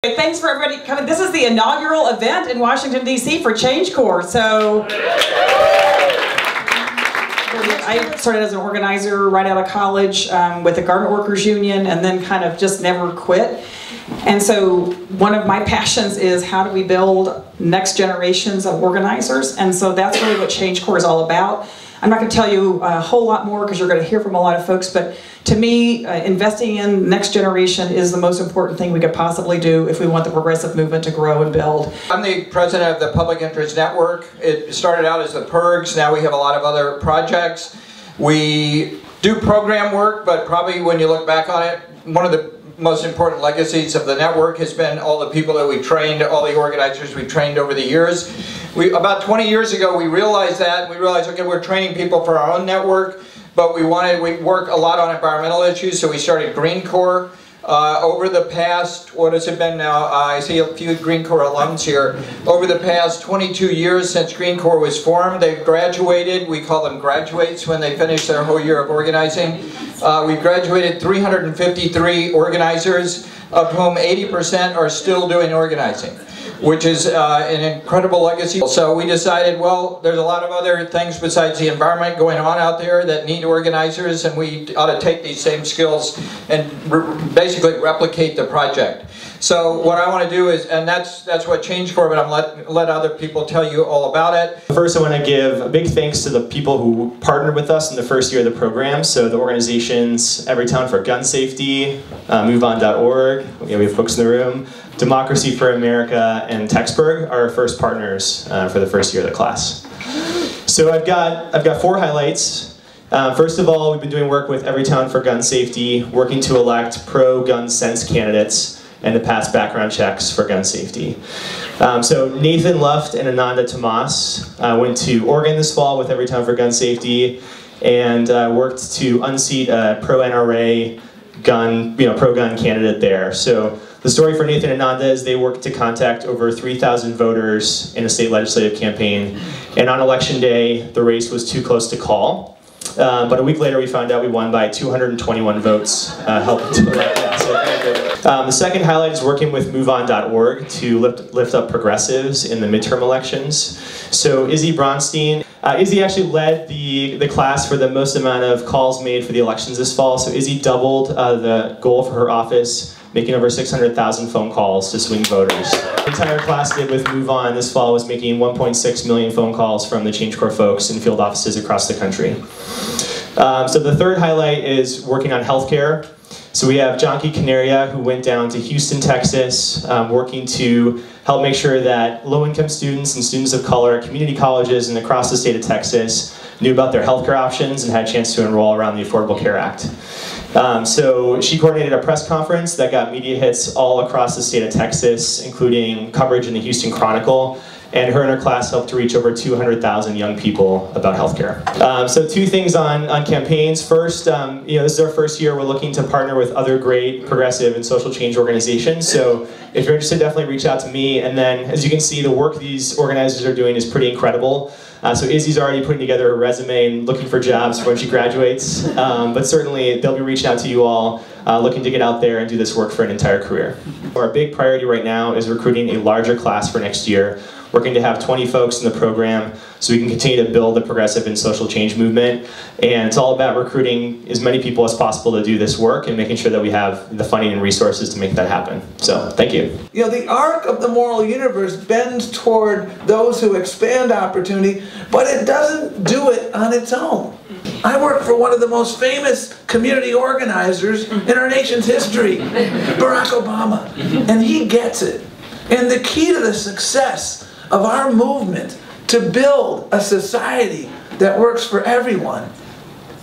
Thanks for everybody coming. This is the inaugural event in Washington, D.C. for Change Corps. So I started as an organizer right out of college with the Garment Workers Union, and then kind of just never quit. And so one of my passions is how do we build next generations of organizers, and so that's really what Change Corps is all about. I'm not going to tell you a whole lot more because you're going to hear from a lot of folks, but to me, investing in next generation is the most important thing we could possibly do if we want the progressive movement to grow and build. I'm the president of the Public Interest Network. It started out as the PIRGs. Now we have a lot of other projects. We do program work, but probably when you look back on it, one of the most important legacies of the network has been all the people that we trained, all the organizers we trained over the years. About 20 years ago, we realized that. We realized, okay, we're training people for our own network, but we work a lot on environmental issues, so we started Green Corps. Over the past, what has it been now? I see a few Green Corps alums here. Over the past 22 years since Green Corps was formed, they've graduated. We call them graduates when they finish their whole year of organizing. We've graduated 353 organizers, of whom 80% are still doing organizing, which is an incredible legacy. So we decided, well, there's a lot of other things besides the environment going on out there that need organizers, and we ought to take these same skills and basically replicate the project. So what I want to do is, and that's what Change Corps, but I'm let other people tell you all about it. First, I want to give a big thanks to the people who partnered with us in the first year of the program. So the organizations Everytown for Gun Safety, MoveOn.org, we have folks in the room, Democracy for America, and Techsburg are our first partners for the first year of the class. So I've got 4 highlights. First of all, we've been doing work with Everytown for Gun Safety, working to elect pro-gun sense candidates and to pass background checks for gun safety. So Nathan Luft and Ananda Tomas went to Oregon this fall with Everytown for Gun Safety and worked to unseat a pro-NRA pro-gun candidate there. So the story for Nathan and Ananda is they worked to contact over 3,000 voters in a state legislative campaign, and on election day, the race was too close to call. But a week later, we found out we won by 221 votes, helping to elect that. The second highlight is working with MoveOn.org to lift up progressives in the midterm elections. So Izzy Bronstein, Izzy actually led the class for the most amount of calls made for the elections this fall. So Izzy doubled the goal for her office, making over 600,000 phone calls to swing voters. The entire class did with MoveOn this fall was making 1.6 million phone calls from the Change Corps folks in field offices across the country. So the third highlight is working on healthcare. So we have Jonky Canaria, who went down to Houston, Texas, working to help make sure that low-income students and students of color at community colleges and across the state of Texas knew about their healthcare options and had a chance to enroll around the Affordable Care Act. So she coordinated a press conference that got media hits all across the state of Texas, including coverage in the Houston Chronicle, and her and her class helped to reach over 200,000 young people about healthcare. So 2 things on campaigns. First, this is our first year. We're looking to partner with other great progressive and social change organizations. So if you're interested, definitely reach out to me. And then, as you can see, the work these organizers are doing is pretty incredible. So Izzy's already putting together a resume and looking for jobs for when she graduates. But certainly, they'll be reaching out to you all, looking to get out there and do this work for an entire career. Our big priority right now is recruiting a larger class for next year. Working to have 20 folks in the program so we can continue to build the progressive and social change movement. And it's all about recruiting as many people as possible to do this work and making sure that we have the funding and resources to make that happen. So, thank you. You know, the arc of the moral universe bends toward those who expand opportunity, but it doesn't do it on its own. I work for one of the most famous community organizers in our nation's history, Barack Obama, and he gets it. And the key to the success of our movement to build a society that works for everyone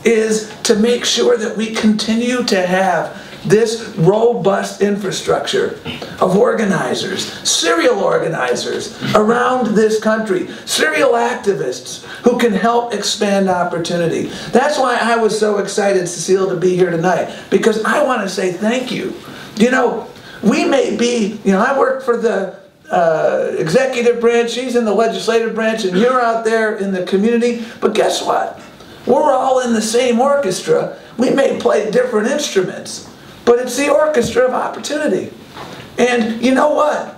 is to make sure that we continue to have this robust infrastructure of organizers, serial organizers around this country, serial activists who can help expand opportunity. That's why I was so excited, Cecile, to be here tonight, because I want to say thank you. You know, we may be, I work for the executive branch, she's in the legislative branch, and you're out there in the community, but guess what? We're all in the same orchestra. We may play different instruments, but it's the orchestra of opportunity. And you know what?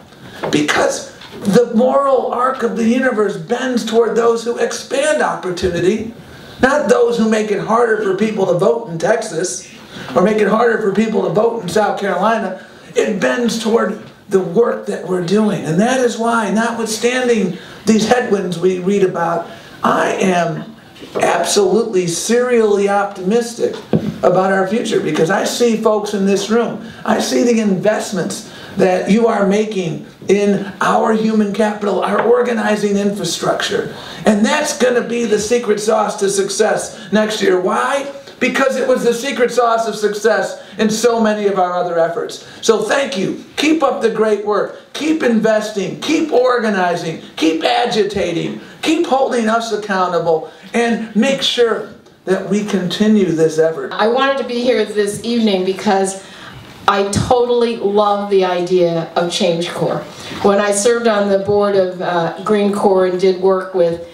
Because the moral arc of the universe bends toward those who expand opportunity, not those who make it harder for people to vote in Texas or make it harder for people to vote in South Carolina. It bends toward the work that we're doing. And that is why, notwithstanding these headwinds we read about, I am absolutely serially optimistic about our future, because I see folks in this room. I see the investments that you are making in our human capital, our organizing infrastructure. And that's going to be the secret sauce to success next year. Why? Because it was the secret sauce of success in so many of our other efforts. So thank you. Keep up the great work. Keep investing. Keep organizing. Keep agitating. Keep holding us accountable. And make sure that we continue this effort. I wanted to be here this evening because I totally love the idea of Change Corps. When I served on the board of Green Corps and did work with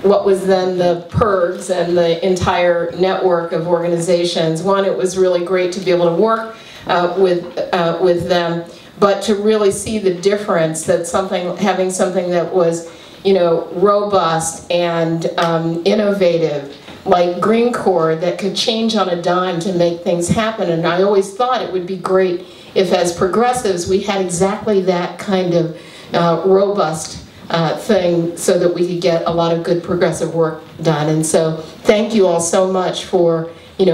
what was then the PIRGs and the entire network of organizations, one, it was really great to be able to work with them, but to really see the difference that having something that was, robust and innovative, like Green Corps, that could change on a dime to make things happen. And I always thought it would be great if, as progressives, we had exactly that kind of robust thing, so that we could get a lot of good progressive work done. And so thank you all so much for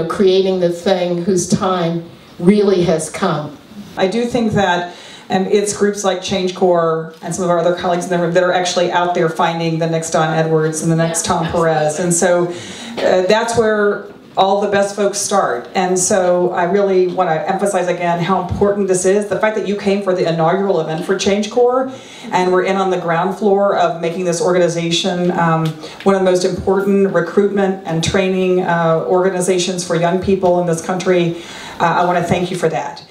creating the thing whose time really has come. I do think that it's groups like Change Corps and some of our other colleagues in the room that are actually out there finding the next Don Edwards and the next Tom Perez. And so that's where all the best folks start. And so I really want to emphasize again how important this is. The fact that you came for the inaugural event for Change Corps and we're in on the ground floor of making this organization one of the most important recruitment and training organizations for young people in this country. I want to thank you for that.